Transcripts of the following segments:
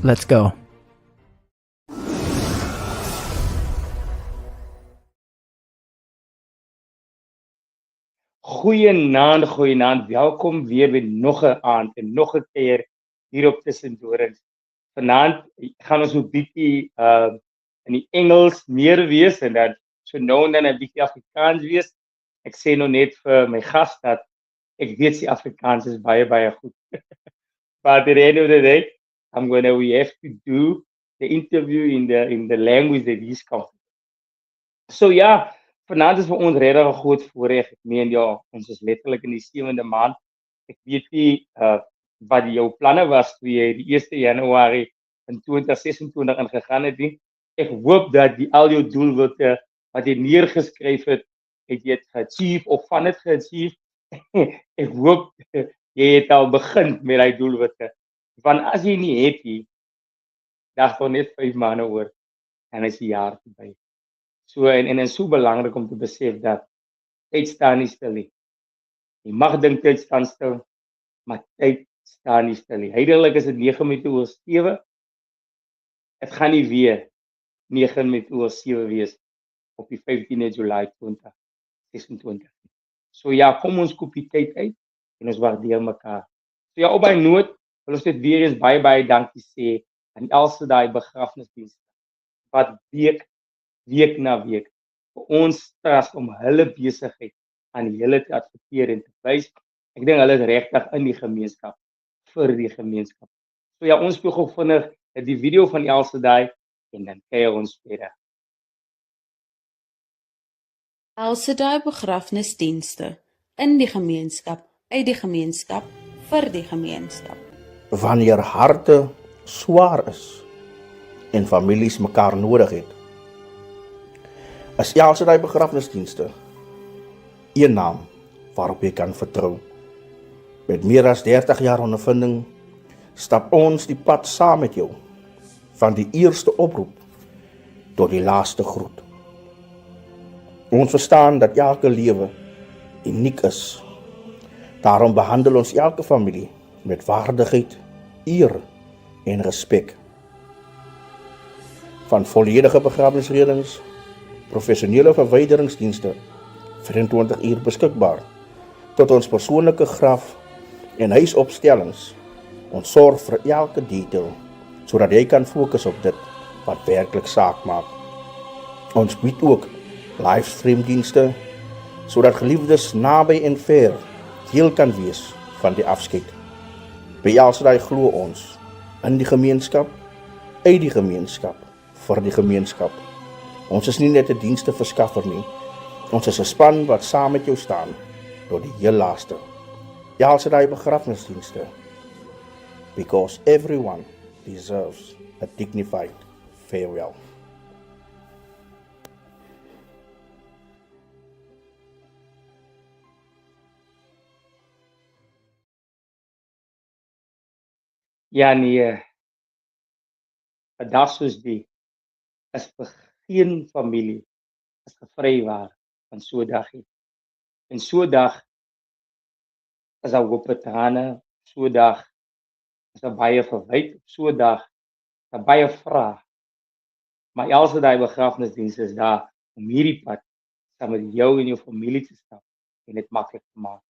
Let's go. Goeienaand. Welkom weer by nog 'n aand en nog 'n keer hier op tussen Dorings. Vanaand gaan ons 'n bietjie in die Engels meer wees en dan so nou en dan 'n bietjie Afrikaans wees. Ek sê nou net vir my gas dat ek weet sy Afrikaans is baie goed. But at the end of the day, we have to do the interview in the language that he's comfortable. So ja, vanaand is vir ons regtig 'n groot voorreg. Ek meen ja, ons is letterlik in die 7de maand. Ek weet nie wat jou planne was toe jy die 1 Januarie in 2026 ingegaan het nie. Ek hoop dat al jou doelwitte wat jy neergeskryf het jy dit geachieve of van dit geachieve. Ek hoop jy het al begin met daai doelwitte. Want as jy nie het nie, dan gaan net 5 maande oor en is die jaar verby. So en is so belangrik om te besef dat tyd staan nie stil nie. Jy mag dink tyd staan stil, maar tyd staan nie stil nie. Heidelik is dit 9:07. Dit gaan nie weer 9:07 wees op die 15de Julie 2026. So ja, kom ons koop die tyd uit en ons waardeer mekaar. So ja, op my noot wil ons net weer eens baie dankie sê aan almal daai begrafnisdienste wat week na week vir ons trust om hulle besigheid aan julle te adverteer en te wys. Ek dink hulle is regtig in die gemeenskap vir die gemeenskap. So ja, ons speel gou vinnig die video van Elsie daai en dan kyk ons verder. Elsie daai begrafnisdienste in die gemeenskap, uit die gemeenskap, vir die gemeenskap. Wanneer harte swaar is en families mekaar nodig het, is Elsie daai begrafnisdienste een naam waarop jy kan vertrou. Met meer as 30 jaar ondervinding stap ons die pad saam met jou, van die eerste oproep tot die laaste groet. Ons verstaan dat elke lewe uniek is. Daarom behandel ons elke familie met waardigheid, eer en respek. Van volledige begrafnisredings, professionele verwyderingsdienste 24 uur beskikbaar, tot ons persoonlike graf en huisopstellings. Ons sorg vir elke detail, sodat jy kan fokus op dit wat werklik saak maak. Ons bied ook livestreamdienste, sodat geliefdes naby en ver deel kan wees van die afskeid. By Elsie daai glo ons in die gemeenskap, uit die gemeenskap, vir die gemeenskap. Ons is nie net 'n diensteverskaffer nie. Ons is 'n span wat saam met jou staan tot die heel laaste. Elsie daai begrafnisdienste. Because everyone deserves a dignified farewell. Ja nee, 'n dag soos die is vir geen familie is gevrywaar van so 'n dag nie. En so 'n dag is daar hoop vir trane, so 'n dag is daar baie verwyd, so 'n dag is daar baie vrae. Maar Elsie daai begrafnisdienste is daar om hierdie pad saam met jou en jou familie te stap en dit maklik te maak.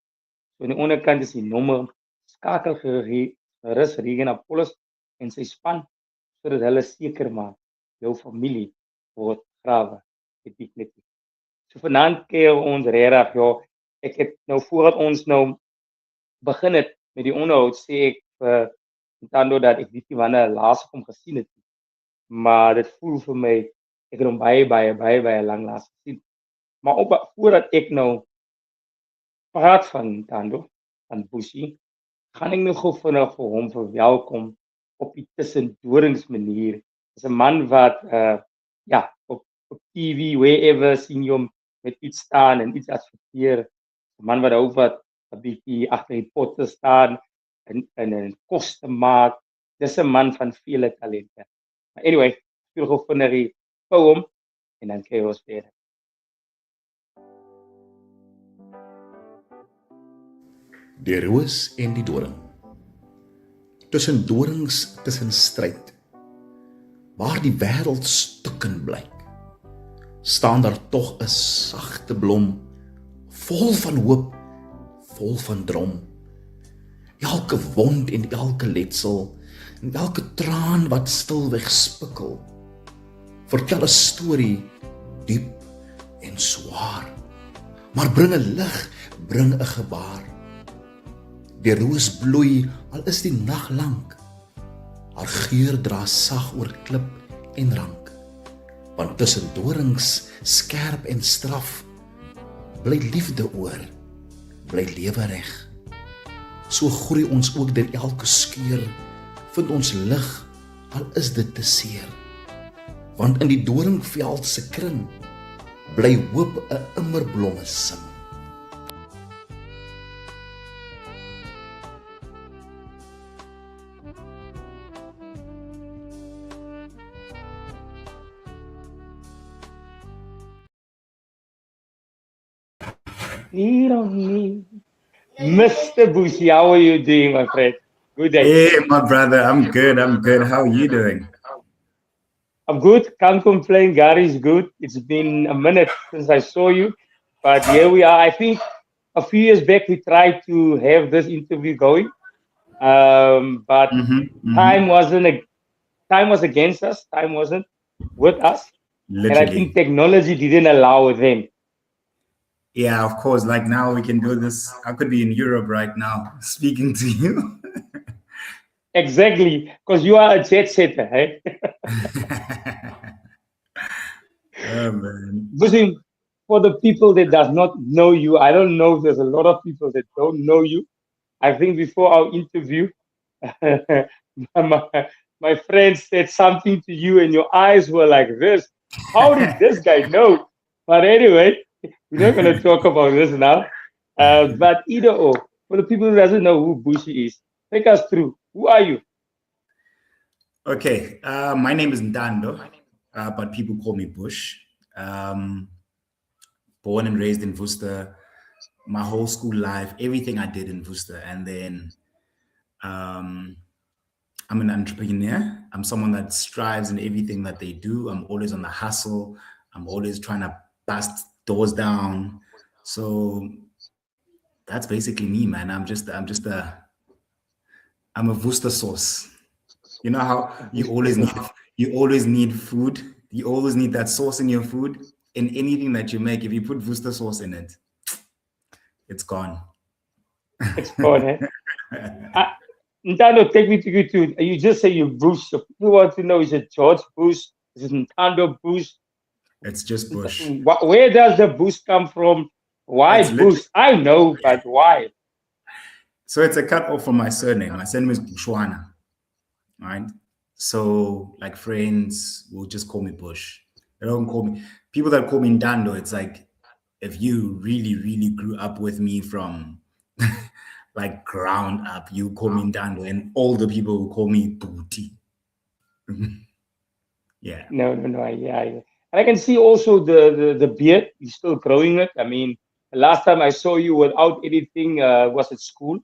So aan die onderkant is die nommer, skakel gerus Regen Apollos en sy span sodat hulle seker maak jou familie word begrawe met dignity. So vanaand keer ons regtig ja, ek het nou voordat ons nou begin het met die onderhoud sê ek vir Ntando dat ek weet nie wanneer laas hom gesien het nie. Maar dit voel vir my ek het hom baie lank laas gesien. Maar voordat ek nou praat van Ntando, van Bushi, gaan ek nou gou vinnig vir hom verwelkom op die tussen Dorings manier. Dis 'n man wat op TV wherever sien jy hom met iets staan en iets adverteer. 'n Man wat hou wat 'n bietjie agter die potte staan en kos te maak. Dis 'n man van vele talente. Maar anyway, speel gou vinnig die poem en dan kyk ons verder. Die roos en die doring. Tussen dorings, tussen stryd, waar die wêreld stukken blyk, staan daar tog 'n sagte blom, vol van hoop, vol van droom. Elke wond en elke letsel, en elke traan wat stilweg spikkel, vertel 'n storie diep en swaar, maar bring 'n lig, bring 'n gebaar. Die roos bloei, al is die nag lank, haar geur dra sag oor klip en rank, want tussen dorings, skerp en straf, bly liefde oor, bly lewe reg. So groei ons ook deur elke skeur, vind ons lig, al is dit te seer. Want in die doringveld se kring, bly hoop 'n immerblomme sing. Lean on me. Mr. Bushi, how are you doing, my friend? Good day. Hey, my brother, I'm good. How are you doing? I'm good. Can't complain. Gary's good. It's been a minute since I saw you, but here we are. I think a few years back we tried to have this interview going, but time was against us. Time wasn't with us, and I think technology didn't allow them. Yeah, of course. Like now we can do this. I could be in Europe right now speaking to you. Exactly, because you are a jet setter, right? Oh man. Listen, for the people that does not know you, I don't know if there's a lot of people that don't know you. I think before our interview, my, my friend said something to you and your eyes were like this. How did this guy know? But anyway, we're not going to talk about this now. But either or, for the people who doesn't know who Bushi is, take us through. Who are you? Okay, my name is Ntando, but people call me Bush. Born and raised in Worcester, my whole school life, everything I did in Worcester. And then I'm an entrepreneur. I'm someone that strives in everything that they do. I'm always on the hustle. I'm always trying to bust doors down. So that's basically me, man. I'm a Worcester sauce. You know how you always need food. You always need that sauce in your food. In anything that you make, if you put Worcester sauce in it, it's gone. It's gone, eh? Ntando, take me to you too. You just say you Bush. So people want to know, is it George Bush? Is it Ntando Bush? It's just Bush. Where does the Bush come from? Why Bush? I know, but why? So it's a cut off from my surname. My surname is Bushwana, right? So like friends will just call me Bush. They don't call me, people that call me Ntando, it's like if you really, really grew up with me from like ground up, you call me Ntando, and all the people will call me Booty. Yeah. No. Yeah. And I can see also the beard. You're still growing it. I mean, the last time I saw you without anything was at school.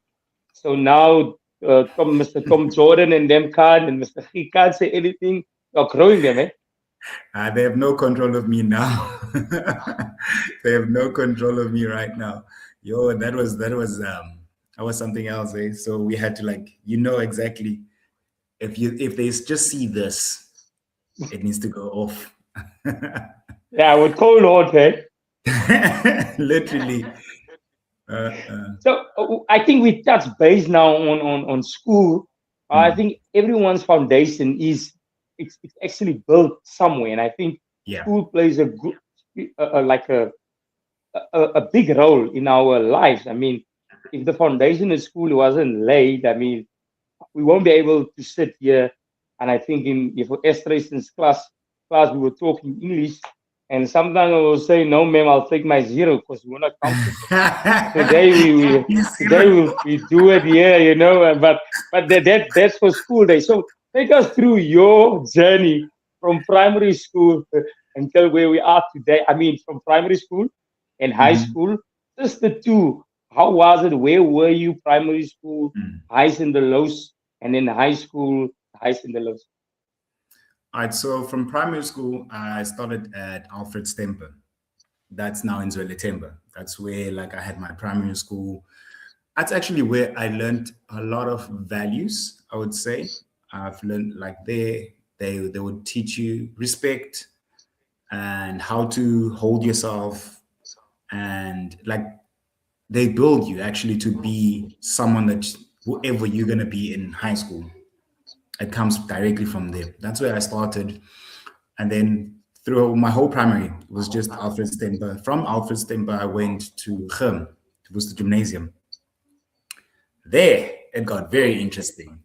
So now Mr. Tom Jordan and them and Mr. He can't say anything. You're growing them, eh? They have no control of me now. They have no control of me right now. Yo, that was something else, eh? So we had to exactly if they just see this, it needs to go off. Yeah, with cold water. Literally. So I think we touch base now on school. I think everyone's foundation is it's actually built somewhere, and I think school plays a good a big role in our lives. I mean, if the foundation of school wasn't laid, I mean, we won't be able to sit here. And I think if Esther's class we were talking English, and sometimes I will say, "No, ma'am, I'll take my zero because we're not comfortable." Today we do it here, you know. But that's for school day. So take us through your journey from primary school until where we are today. I mean, from primary school and high school, just the two. How was it? Where were you? Primary school, highs and the lows, and then high school, highs and the lows. All right, so from primary school, I started at Alfred Stemper. That's now in Zwelitemba. That's where like I had my primary school. That's actually where I learned a lot of values, I would say. I've learned like they would teach you respect and how to hold yourself, and like they build you actually to be someone that whoever you're gonna be in high school. It comes directly from there. That's where I started. And then through my whole primary was just Alfred Stemper. From Alfred Stemper, I went to Gym, to Worcester Gymnasium. There, it got very interesting.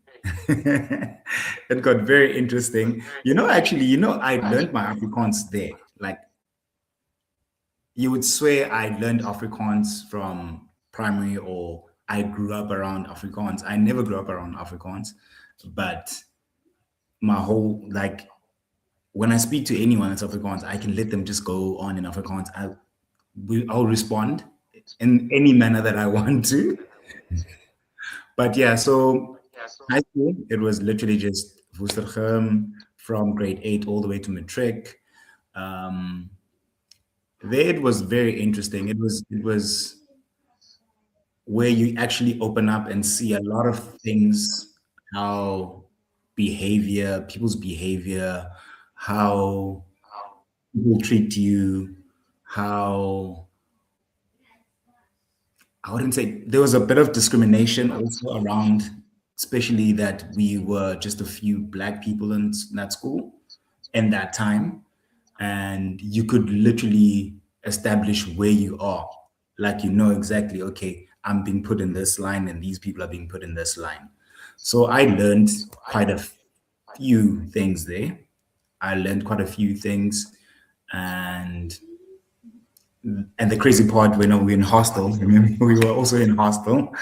It got very interesting. Actually, I learned my Afrikaans there. Like, you would swear I learned Afrikaans from primary or I grew up around Afrikaans. I never grew up around Afrikaans, but my whole, like, when I speak to anyone that's Afrikaans, I can let them just go on in Afrikaans. I'll respond in any manner that I want to. But yeah, so high school, it was literally just Woestergem from grade 8 all the way to matric. There it was very interesting. It was where you actually open up and see a lot of things, how people's behavior, how people treat you, how I wouldn't say there was a bit of discrimination also around, especially that we were just a few black people in that school in that time. And you could literally establish where you are. Like, exactly, okay, I'm being put in this line and these people are being put in this line. So I learned quite a few things there. I learned quite a few things. And the crazy part, when we were in hostel, remember, we were also in hostel.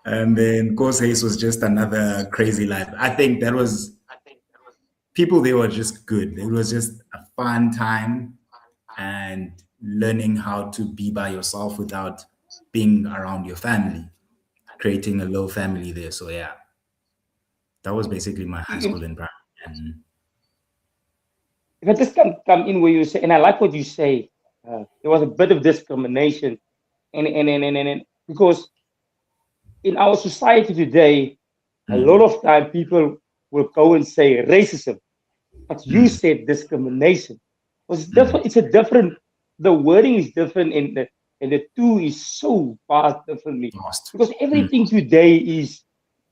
And then Course Haze was just another crazy life. I think that was, people there were just good. It was just a fun time and learning how to be by yourself without being around your family, creating a little family there. So yeah, that was basically my high school environment. And If I just come in where you say, and I like what you say, there was a bit of discrimination, and because in our society today, a lot of time people will go and say racism, but you said discrimination. It's different. It's a different. The wording is different, and the two is so far differently lost. because everything today is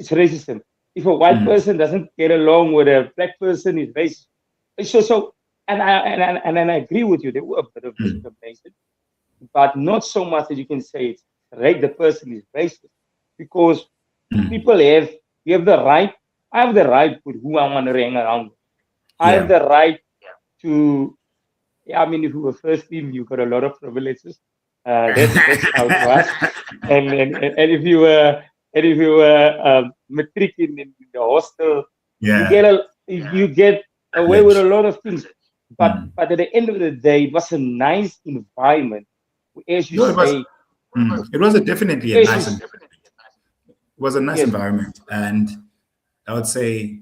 racism. If a white person doesn't get along with a black person, is racist. So and I agree with you. There were a bit of discrimination, but not so much that you can say it's right. The person is racist because people you have the right. I have the right with who I want to hang around with. I have the right to. Yeah, I mean, if you were first team, you got a lot of privileges. That's how it was. And if you were matric in the hostel, you get away with a lot of things. But at the end of the day, it was a nice environment. As you say, it was definitely a nice environment. It was a nice environment, and I would say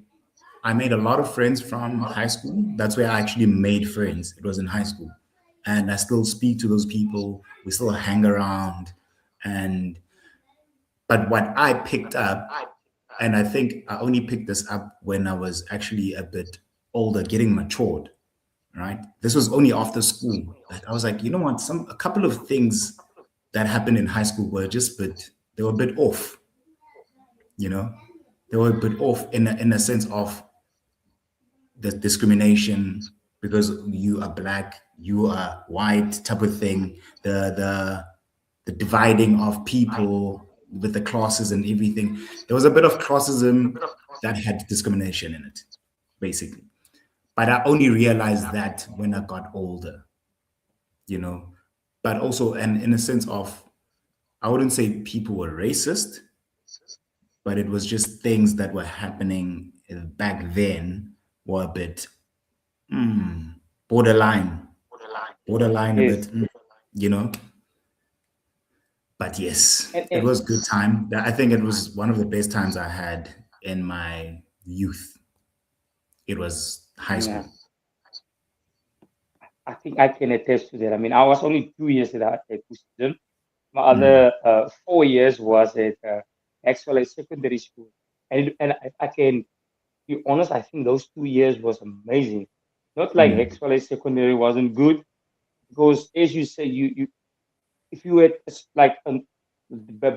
I made a lot of friends from high school. That's where I actually made friends. It was in high school, and I still speak to those people. We still hang around, but what I picked up, and I think I only picked this up when I was actually a bit older, getting matured. Right? This was only after school. Like, I was like, you know what? A couple of things that happened in high school were they were a bit off. They were a bit off in a sense of the discrimination because you are black, you are white type of thing. The dividing of people with the classes and everything. There was a bit of classism that had discrimination in it, basically. But I only realized that when I got older, but also, and in a sense of, I wouldn't say people were racist, but it was just things that were happening back then were a bit borderline a bit, But yes, it was good time. I think it was one of the best times I had in my youth. it was high school. Yeah. I think I can attest to that. I mean, I was only 2 years at Bushwana. My other 4 years was at actually secondary school, and I can be honest. I think those 2 years was amazing. Not like Mm. actually secondary wasn't good because, as you say, you if you had like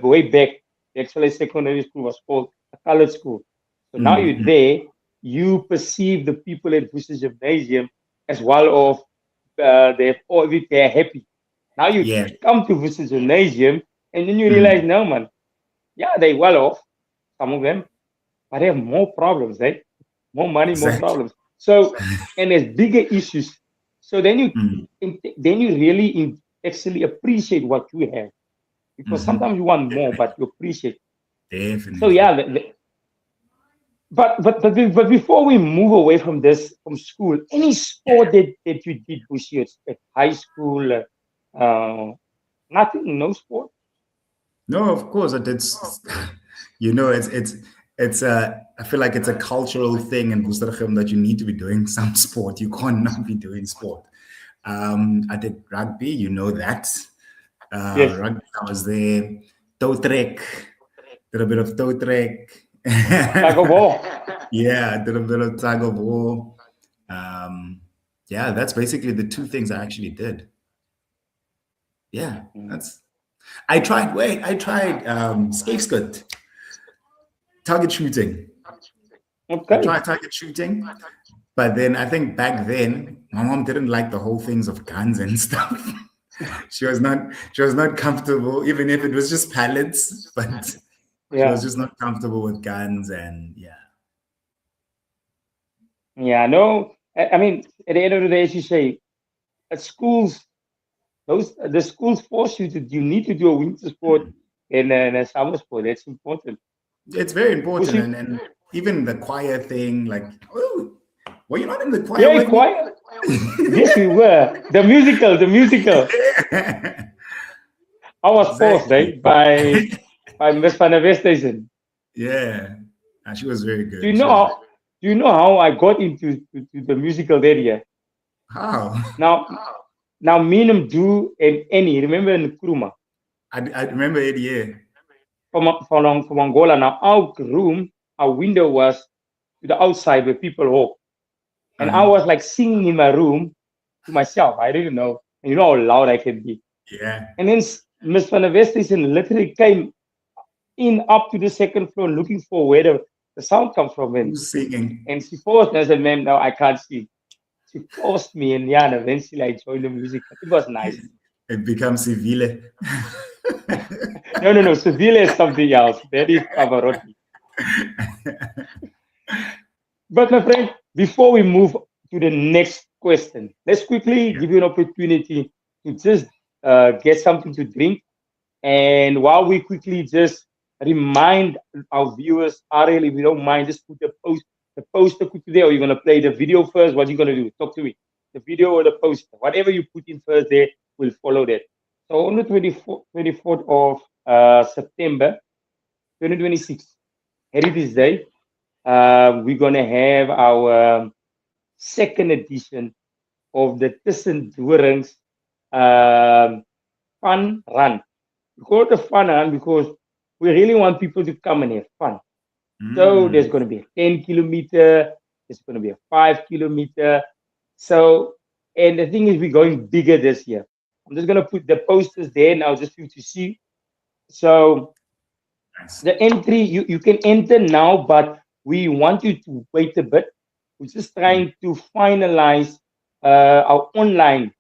way back, actually secondary school was called a colored school. So now you're Mm. there, you perceive the people at Bush's Gymnasium as well of they're happy. Now you Yeah, come to Bush's Gymnasium and then you realize, mm. no man, yeah, they well off, some of them, but they have more problems, right? More money, more Exactly. problems. So and there's bigger issues. So Mm. then you really actually appreciate what you have because Mhm. sometimes you want more, but you appreciate. So Definitely. yeah, but before we move away from this from school, any sport that you did push you at high school, nothing, no sport. No, of course, it's it's I feel like it's a cultural thing in Woestergem that you need to be doing some sport. You can't not be doing sport. I did rugby, you know that. Yes, Rugby, I was there. Toe trek, did a bit of toe trek. tug of war. Yeah, I did a bit of tug of war. Um, yeah, that's basically the two things I actually did. Yeah, Mm. that's. I tried scapegoat, target shooting. I Okay. tried target shooting, but then I think back then my mom didn't like the whole things of guns and stuff. She was not comfortable, even if it was just pallets, but she was Yeah. just not comfortable with guns and yeah. Yeah. No, I mean, at the end of the day, as you say, at schools, the schools force you to you need to do a winter sport and a summer sport. That's important. It's very Push important you. and even the choir thing, like, oh, were you not in the choir Yeah, with me? quiet. Yes, we were. The musical, the musical. I was forced, Exactly. right, by Miss Van der Westhuizen. Yeah. And she was very Do you good. She know was very how? Do you know how I got into to the musical area? how? Now, now, Minam do and Annie. Remember in Nkrumah I remember it, yeah. from Angola. Now, our room, our window was to the outside where people walk, and I Uh-huh. was like singing in my room to myself. I didn't know, and you know how loud I can be. Yeah. And then Miss Van der Westhuizen literally came in up to the second floor looking for where the sound comes from. Who's singing? And she forced me. I said, ma'am, no, I can't sing. She forced me, and yeah, and eventually I joined the music. It was nice. It becomes civile. No, no, no. Seville is something else. That is Pavarotti. But my friend, before we move to the next question, let's quickly Yeah. give you an opportunity to just get something to drink. And while we quickly just remind our viewers, Ariel, if you don't mind, just put the poster put there, or you're gonna play the video first. What are you gonna do? Talk to me. The video or the poster, whatever you put in first, there will follow that. So on the 24th of September, 2026, Heritage Day, we're gonna have our second edition of the Dorings fun run. We call it a fun run because we really want people to come and have fun. So there's Mm. going to be a 10 kilometer, there's going to be a 5 kilometer. So, and the thing is, we're going bigger this year. I'm just going to put the posters there now just for you to see. So Nice. the entry, you can enter now, but we want you to wait a bit. We're just trying to finalize our online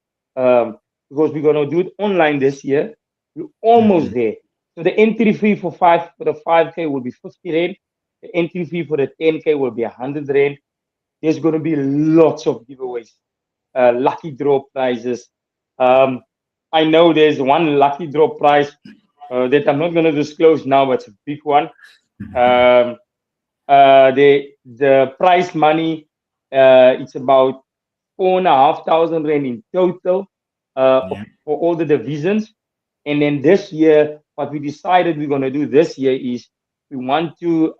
because we're going to do it online this year. We're almost Mhm. there. So the entry fee for the 5K will be 50 rand. The entry fee for the 10K will be 100 rand. There's going to be lots of giveaways, lucky draw prizes. Um, I know there's one lucky draw prize that I'm not going to disclose now, but it's a big one. Um, the prize money, it's about 4,500 rand in total Yeah. for all the divisions. And then this year, what we decided we're going to do this year is we want to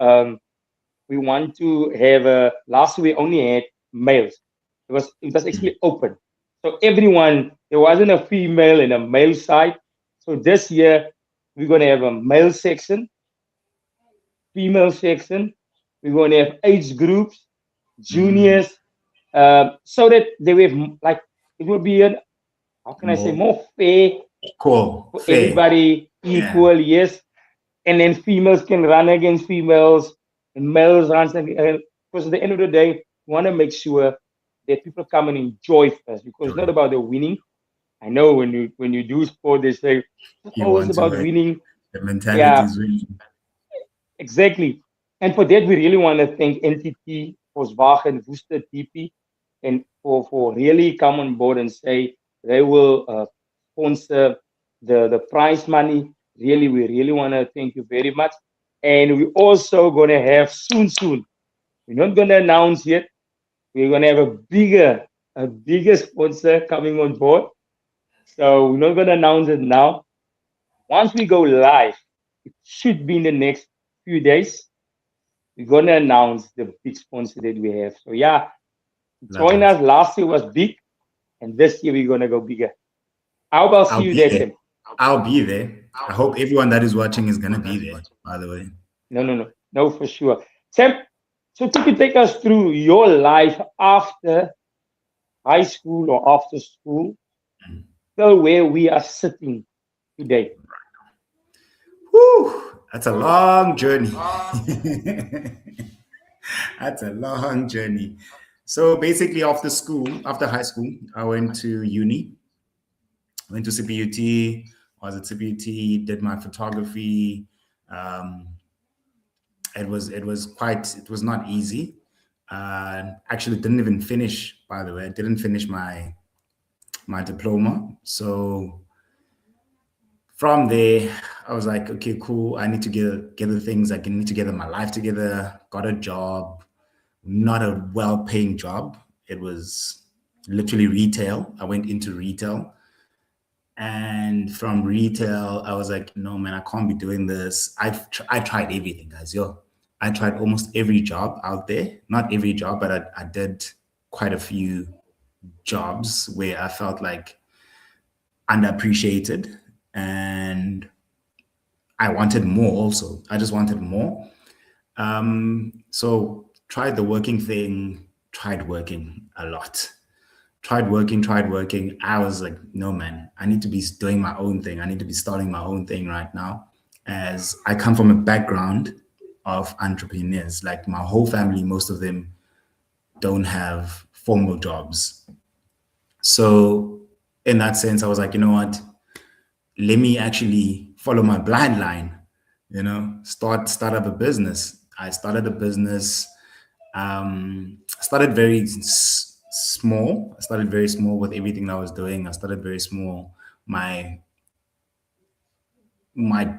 we want to have a. Last year we only had males. It was actually open, so everyone, there wasn't a female and a male side. So this year we're gonna have a male section, female section. We're going to have age groups, Mm. juniors, so that they will like it will be an, how can I say, More more fair cool, for fair. everybody, Yeah. equal. Yes, and then females can run against females, and males run against. Because at the end of the day, we want to make sure that people come and enjoy first, because it's not Joy. about the winning. I know when you do sport, they say it's You always want to about win. winning. The mentality Yeah, is winning. exactly. And for that, we really want to thank NTT, Volkswagen, Worcester, TP, and for really come on board and say they will sponsor the prize money. Really, we really want to thank you very much. And we're also going to have soon. We're not going to announce yet. We're going to have a bigger sponsor coming on board. So we're not going to announce it now. Once we go live, it should be in the next few days. We're gonna announce the big sponsor that we have. So yeah, Love join it. us. Last year was big, and this year we're gonna go bigger. How about see I'll you be there, there. Tim? I'll be there. I hope everyone that is watching is gonna be there, by the way. No, for sure. Sam, so could you take us through your life after high school or after school, till where we are sitting today? Whew, that's a long journey. That's a long journey. So basically, after high school, I went to uni, went to CPUT, was at CPUT, did my photography. Um, it was not easy. Actually, didn't even finish. By the way, I didn't finish my diploma. So from there, I was like, okay, cool. I need to get the things. I can need to get my life together. Got a job, not a well-paying job. It was literally retail. I went into retail, and from retail, I was like, no, man, I can't be doing this. I tried everything, guys. Yo, I tried almost every job out there. Not every job, but I did quite a few jobs where I felt like underappreciated, and I wanted more also. I just wanted more. So tried the working thing, tried working a lot. Tried working. I was like, no, man, I need to be doing my own thing. I need to be starting my own thing right now. As I come from a background of entrepreneurs, like my whole family, most of them don't have formal jobs. So in that sense, I was like, you know what? Let me actually follow my blind line, start up a business. I started a business, started very small. I started very small with everything that I was doing. I started very small. My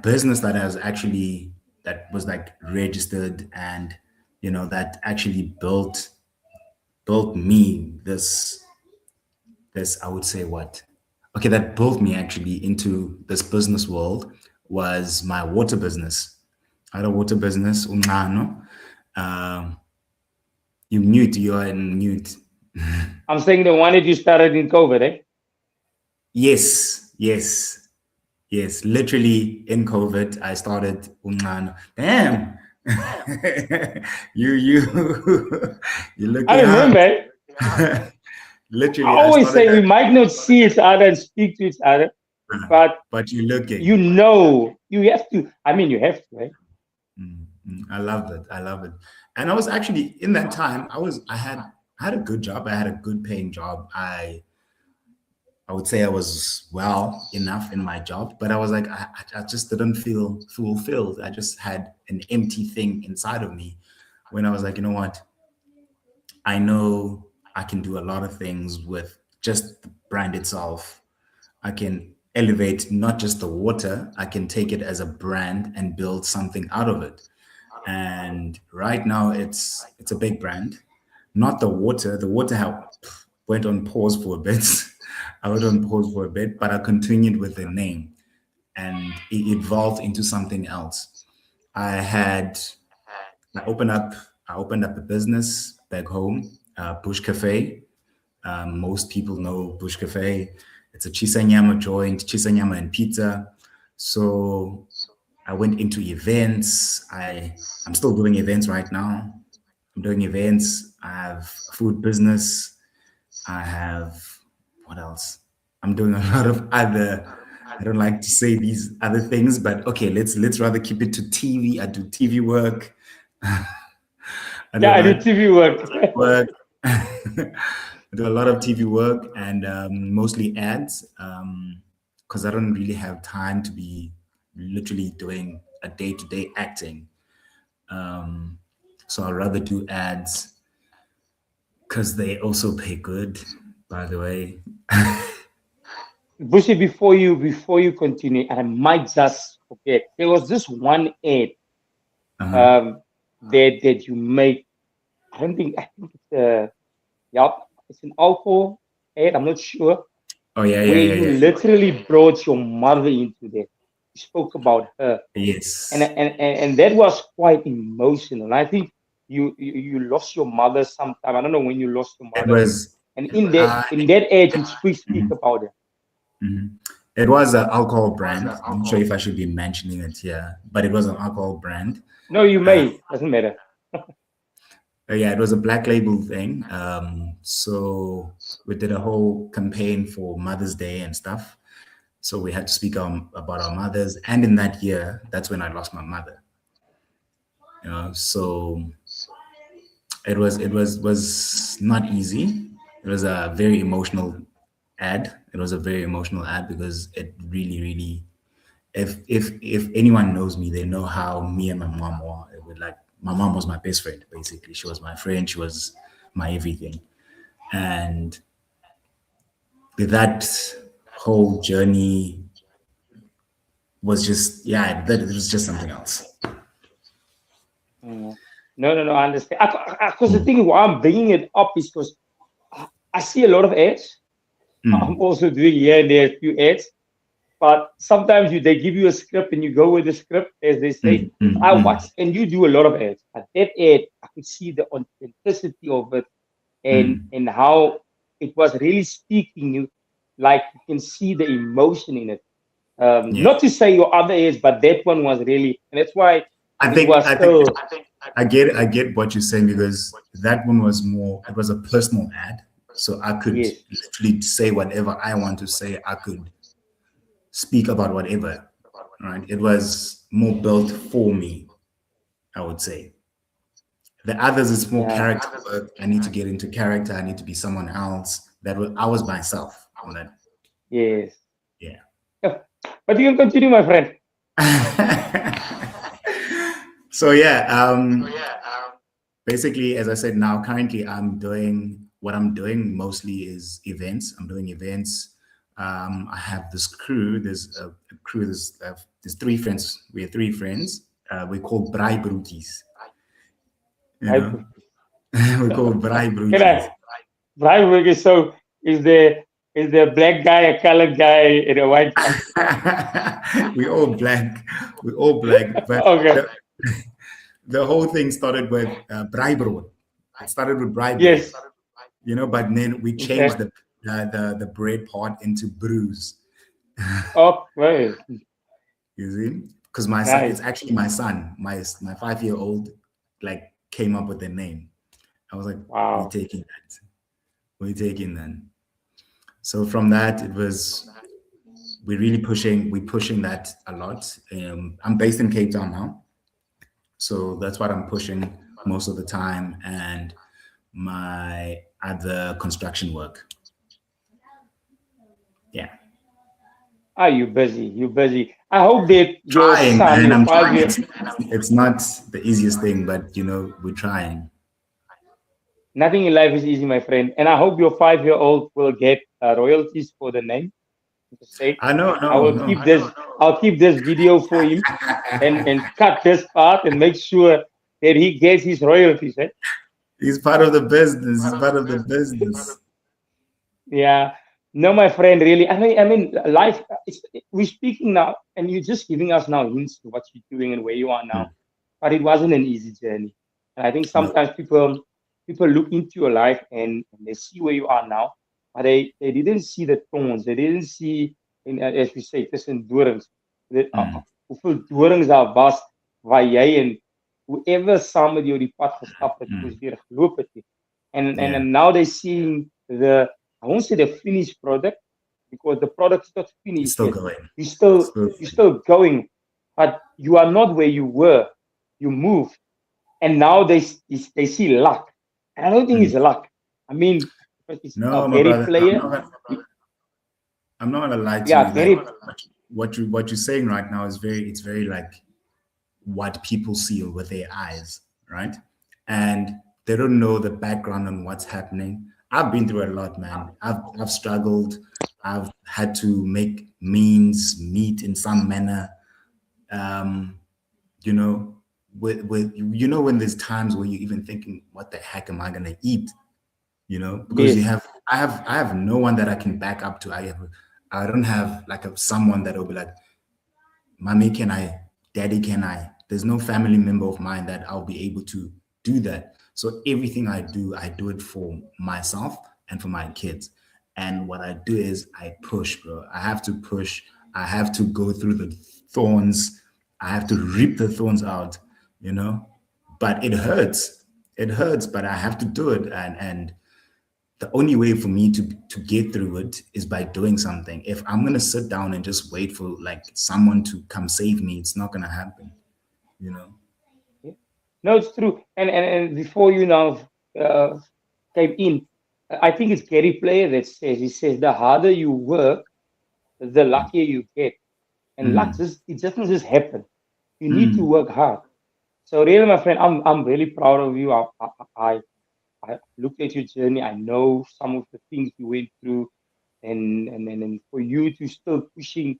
business that was like registered, and that actually built me this I would say what okay, that built me actually into this business world was my water business. I had a water business, Ntando. Um, you are in mute. I'm saying the one that you started in COVID, eh? Yes. Literally in COVID, I started Ntando. Damn. you you're I looking remember. out. Eh? I Literally, I always started say we that, might not see each other and speak to each other, but but you're you looking. know you have to. I mean, you have to, eh? I love it. I love it. And I was actually in that time. I had a good job. I had a good paying job. I would say I was well enough in my job, but I was like I just didn't feel fulfilled. I just had an empty thing inside of me when I was like, you know what? I know I can do a lot of things with just the brand itself. I can elevate not just the water, I can take it as a brand and build something out of it. And right now it's a big brand. Not the water. The water went on pause for a bit. I went on pause for a bit, but I continued with the name and it evolved into something else. I had I opened up I opened up a business back home, Bush Cafe. Most people know Bush Cafe. It's a chisanyama joint, chisanyama and pizza. So I went into events. I'm still doing events right now. I'm doing events. I have a food business. I have, what else? I'm doing a lot of other, I don't like to say these other things, but okay, let's rather keep it to TV. I do TV work. I I do TV work. work. I do a lot of TV work and mostly ads because I don't really have time to be literally doing a day-to-day acting. So I'd rather do ads because they also pay good, by the way. Bushy, before you continue, and I might just forget, there was this one ad that you made. I think it's it's an alcohol ad. I'm not sure. Oh yeah, where you literally brought your mother into that. You spoke about her. Yes. And that was quite emotional. I think you lost your mother sometime. I don't know when you lost your mother. It was, and in that age, you speak about it. It was an alcohol brand. I'm not sure if I should be mentioning it here, but it was an alcohol brand. No, you may. Doesn't matter. Yeah, it was a black label thing. So we did a whole campaign for Mother's Day and stuff. So we had to speak about our mothers. And in that year, that's when I lost my mother. You know, so it was not easy. It was a very emotional ad. It was a very emotional ad because it really, if anyone knows me, they know how me and my mom were. It would my mom was my best friend, basically. She was my friend. She was my everything. And that whole journey was just, it was just something else. No, I understand. Because the thing why I'm bringing it up is because I see a lot of ads. I'm also doing here and there a few ads. But sometimes they give you a script and you go with the script, as they say. I watch, and you do a lot of ads. But that ad, I could see the authenticity of it and how it was really speaking you. Like you can see the emotion in it. Not to say your other ads, but that one was really, and that's why I get what you're saying, because that one was more, it was a personal ad. So I could literally say whatever I want to say. I could speak about whatever, right? It was more built for me, I would say. The others is more character work. I need to get into character. I need to be someone else. I was myself on that. Yes. Yeah. But you can continue, my friend. So basically, as I said, now currently what I'm doing mostly is events. I'm doing events. I have this crew. There's a crew. There's three friends. We are three friends. We call Braai Broekies. We call Braai Broekies. Braai Broekies. So is the black guy a colored guy and a white guy? We all black. We all black. But okay. The whole thing started with Braaibrood. It started with Braaibrood. Yes. You know, but then we changed the bread part into brews. Oh, right. You see, because my son, it's actually my son, my 5-year-old, like came up with the name. I was like, wow, we're taking that. So from that, we're pushing that a lot. I'm based in Cape Town now, so that's what I'm pushing most of the time, and my other construction work. Yeah. Are you busy? You're busy. I hope that your son, I'm trying. It's not the easiest thing, but we're trying. Nothing in life is easy, my friend. And I hope your 5-year-old will get royalties for the name. I know. I'll keep this video for him and cut this part and make sure that he gets his royalties. Eh? He's part of the business. Yeah. No, my friend, really. I mean, life. We're speaking now, and you're just giving us now hints to what you're doing and where you are now. But it wasn't an easy journey. And I think No. sometimes people look into your life and they see where you are now, but they didn't see the thorns. They didn't see, as we say, tussen dorings. Hoeveel dorings daar was waar jy en whoever saam met jou die pad gestap het, moes weer geloop het. And now they seeing I won't say the finished product, because the product is not finished It's still yet. going. You're still going, but you are not where you were. You moved, and now they see luck. And I don't think it's luck. I mean, it's No, a my very brother. player. I'm not gonna lie to Yeah, you. very. Like, what you're saying right now is very like what people see with their eyes, right? And they don't know the background on what's happening. I've been through a lot, man. I've struggled. I've had to make meet in some manner. You know, with when there's times where you're even thinking, what the heck am I gonna eat? You know, because Yes. I have no one that I can back up to. I don't have like someone that will be like, mommy, can I? Daddy, can I? There's no family member of mine that I'll be able to do that. So everything I do it for myself and for my kids. And what I do is I push, bro. I have to push. I have to go through the thorns. I have to rip the thorns out, you know. But it hurts. It hurts, but I have to do it. And the only way for me to get through it is by doing something. If I'm gonna sit down and just wait for like someone to come save me, it's not gonna happen, you know. No, it's true. And before you now came in, I think it's Gary Player that says the harder you work, the luckier you get. And luck it doesn't just happen. You need to work hard. So really, my friend, I'm really proud of you. I looked at your journey. I know some of the things you went through, and for you to still pushing,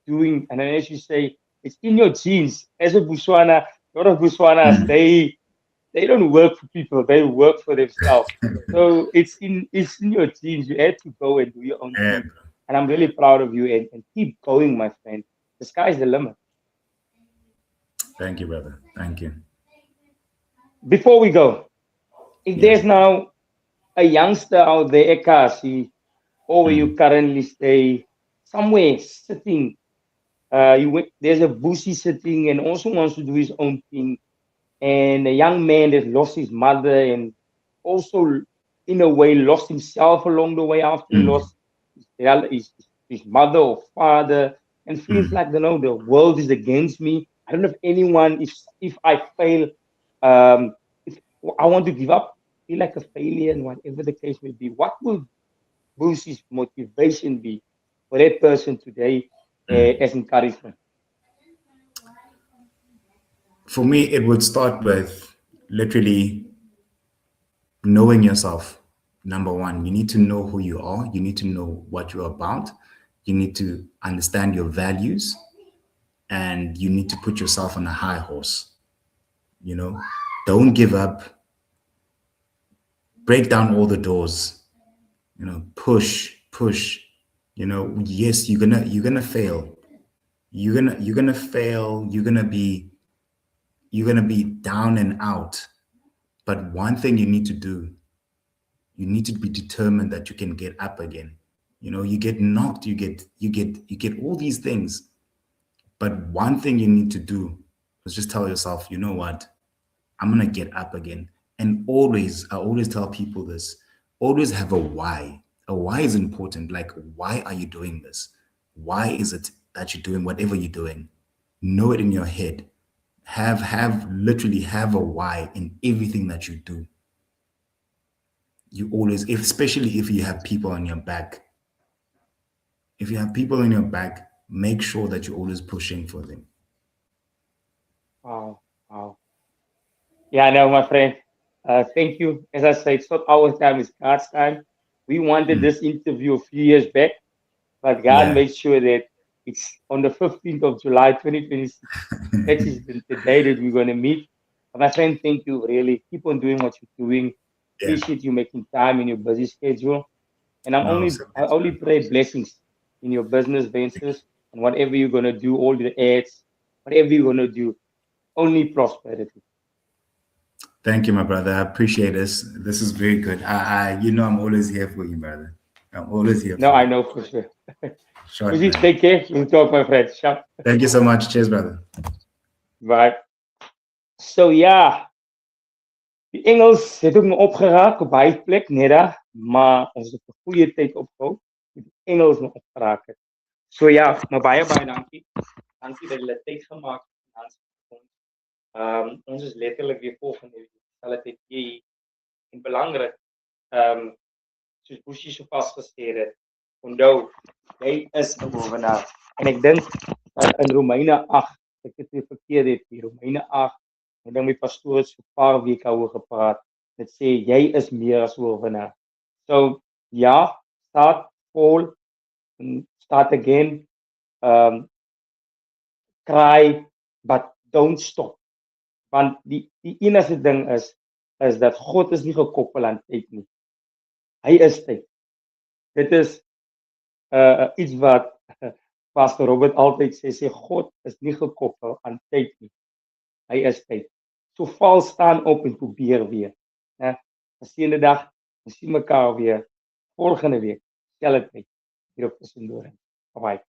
doing, and then as you say, it's in your genes. As a Bushwana, a lot of Bushwanas, they don't work for people; they work for themselves. So it's in your genes. You had to go and do your own Yeah, thing, and I'm really proud of you. And keep going, my friend. The sky's the limit. thank you, brother. Thank you. Before we go, if there's now a youngster out there, Ekasi, or where you currently stay, somewhere sitting, there's a Bushi sitting and also wants to do his own thing, and a young man that lost his mother and also, in a way, lost himself along the way after he lost his mother or father, and feels like the world is against me. I don't have anyone. If I fail, if I want to give up, feel like a failure, and whatever the case may be. What will Bruce's motivation be for that person today as encouragement? For me, it would start with literally knowing yourself. Number one, you need to know who you are. You need to know what you're about. You need to understand your values, and you need to put yourself on a high horse. You know, don't give up. Break down all the doors. You know, push. You know, yes, you're gonna fail. You're gonna fail. You're gonna be down and out. But one thing you need to do, you need to be determined that you can get up again. You know, you get knocked, you get all these things. But one thing you need to do is just tell yourself, you know what? I'm gonna get up again. And I always tell people this, always have a why. A why is important. Like, why are you doing this? Why is it that you're doing whatever you're doing? Know it in your head. Literally have a why in everything that you do. You always, especially if you have people on your back. If you have people on your back, make sure that you're always pushing for them. Wow, wow. Yeah, no, my friend. Thank you. As I said, it's not our time, it's God's time. We wanted this interview a few years back, but God Yeah. made sure that it's on the 15th of July, 2026. That is the day that we're going to meet. My friend, thank you. Really, keep on doing what you're doing. Yeah. Appreciate you making time in your busy schedule. And No, I only pray blessings in your business ventures and whatever you're gonna do, all the ads, whatever you're gonna do, only prosperity. Thank you, my brother. I appreciate this. This is very good. You know, I'm always here for you, brother. I'm always here No, for I you. know for sure. Short, Please man. take care. We'll talk, my friend. Sharp. Thank you so much. Cheers, brother. Bye. So ja, die Engels het ook me opgeraak op baie plek, net daar, maar ons het 'n goeie tyd opgehou met die Engels me opgeraak het. So ja, maar baie dankie. Dankie dat julle tyd gemaak het vir ons. Ons is letterlik weer volgende week. Hulle het hier en belangrik, soos Bushi so vasgestel het, onthou, jy is 'n oorwinnaar. En ek dink in Romeine 8, ek het dit verkeerd het hier, Romeine 8, ek dink my pastoor het so 'n paar weke oor gepraat. Dit sê jy is meer as oorwinnaar. So ja, start fall and start again. Cry, but don't stop. Want die enigste ding is dat God is nie gekoppel aan tyd nie. Hy is tyd. Dit is iets wat Pastor Robert altyd sê God is nie gekoppel aan tyd nie. Hy is tyd. So val staan op en probeer weer. Geseënde dag. Ons sien mekaar weer volgende week. Selfde tyd hier op Dorings. Bye.